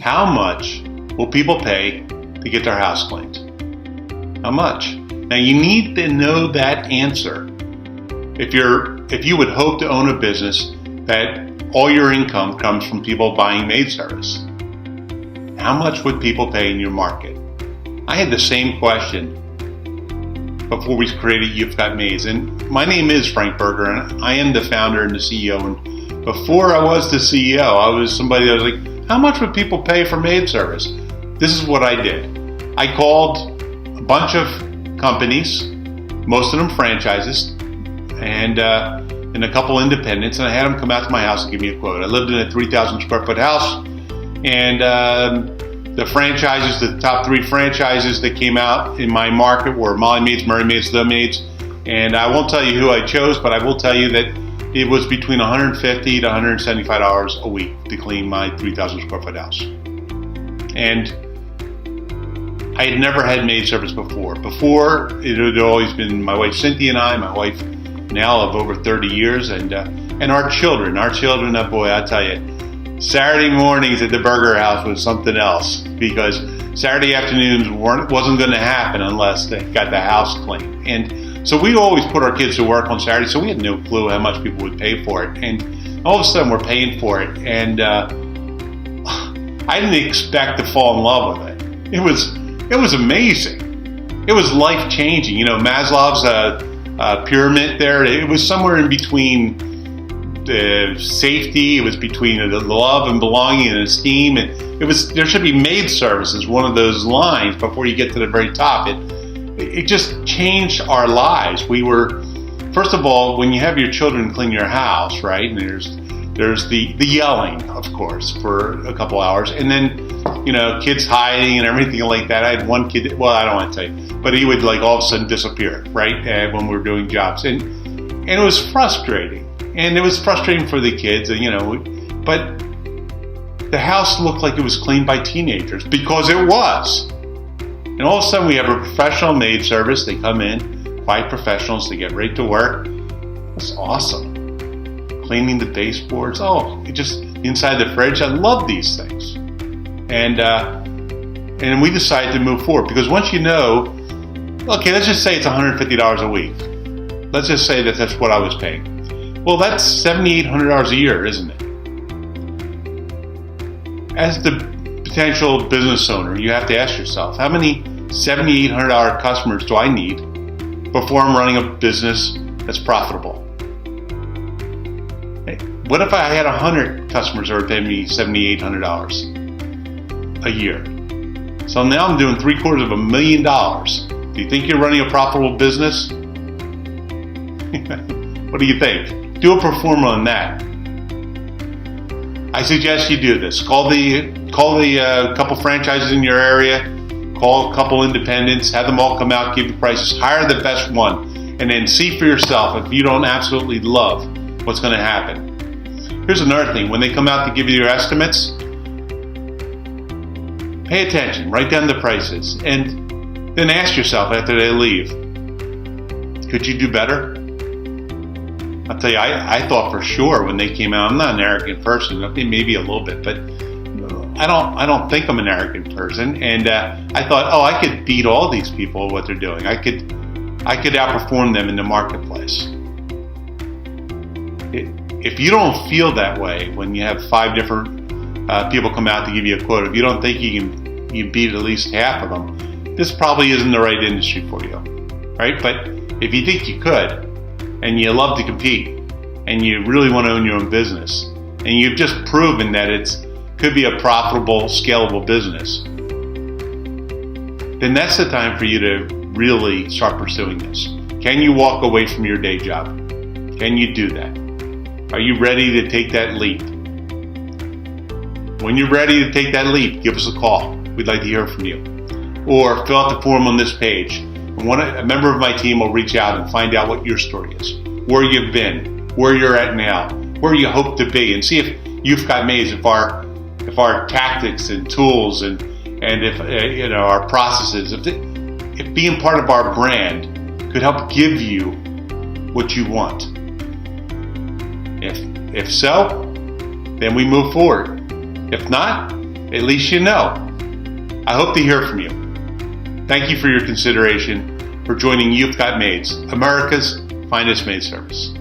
How much will people pay to get their house cleaned? How much? Now you need to know that answer. If you would hope to own a business that all your income comes from people buying maid service, how much would people pay in your market? I had the same question before we created You've Got Maids. And my name is Frank Berger, and I am the founder and the CEO. And before I was the CEO, I was somebody that was like, how much would people pay for maid service? This is what I did. I called a bunch of companies, most of them franchises, and a couple independents, and I had them come out to my house and give me a quote. I lived in a 3,000 square foot house, and the franchises, the top 3 franchises that came out in my market were Molly Maids, Murray Maids, The Maids, and I won't tell you who I chose, but I will tell you that it was between $150 to $175 a week to clean my 3,000 square foot house. And I had never had maid service before. Before, it had always been my wife Cynthia and I, my wife now of over 30 years, and our children. Boy, I tell you, Saturday mornings at the Berger House was something else, because Saturday afternoons wasn't going to happen unless they got the house clean. And so we always put our kids to work on Saturday, so we had no clue how much people would pay for it. And all of a sudden we're paying for it, and I didn't expect to fall in love with it. It was amazing. It was life changing. You know, Maslow's pyramid there. It was somewhere in between the safety. It was between the love and belonging and esteem. And there should be maid service as one of those lines before you get to the very top. It just changed our lives. We were, first of all, when you have your children clean your house, right? And there's the yelling, of course, for a couple hours, and then, you know, kids hiding and everything like that. I had one kid, well, I don't want to tell you, but he would like all of a sudden disappear, right, when we were doing jobs. And it was frustrating. And it was frustrating for the kids, you know, but the house looked like it was cleaned by teenagers, because it was. And all of a sudden we have a professional maid service. They come in, quite professionals, they get right to work. It's awesome. Cleaning the baseboards, inside the fridge. I love these things. And we decided to move forward, because once you know, okay, let's just say it's $150 a week. Let's just say that that's what I was paying. Well, that's $7,800 a year, isn't it? As the potential business owner, you have to ask yourself, how many $7,800 customers do I need before I'm running a business that's profitable? Hey, what if I had 100 customers that were paying me $7,800 a year? So now I'm doing $750,000. Do you think you're running a profitable business? What do you think? Do a pro forma on that. I suggest you do this. Call the couple franchises in your area, call a couple independents, have them all come out, give you prices, hire the best one, and then see for yourself if you don't absolutely love what's going to happen. Here's another thing. When they come out to give you your estimates, pay attention, write down the prices, and then ask yourself after they leave, could you do better? I'll tell you, I thought for sure when they came out, I'm not an arrogant person, maybe a little bit, but I don't think I'm an arrogant person. And I thought, I could beat all these people at what they're doing. I could outperform them in the marketplace. If you don't feel that way when you have 5 different people come out to give you a quote, if you don't think you can beat at least half of them, this probably isn't the right industry for you, right? But if you think you could, and you love to compete, and you really want to own your own business, and you've just proven that it could be a profitable, scalable business, then that's the time for you to really start pursuing this. Can you walk away from your day job? Can you do that? Are you ready to take that leap? When you're ready to take that leap, give us a call. We'd like to hear from you. Or fill out the form on this page. A member of my team will reach out and find out what your story is, where you've been, where you're at now, where you hope to be, and see if You've Got Maids, if our tactics and tools and if our processes, if being part of our brand could help give you what you want. If so, then we move forward. If not, At least you know. I hope to hear from you. Thank you for your consideration for joining You've Got Maids, America's finest maid service.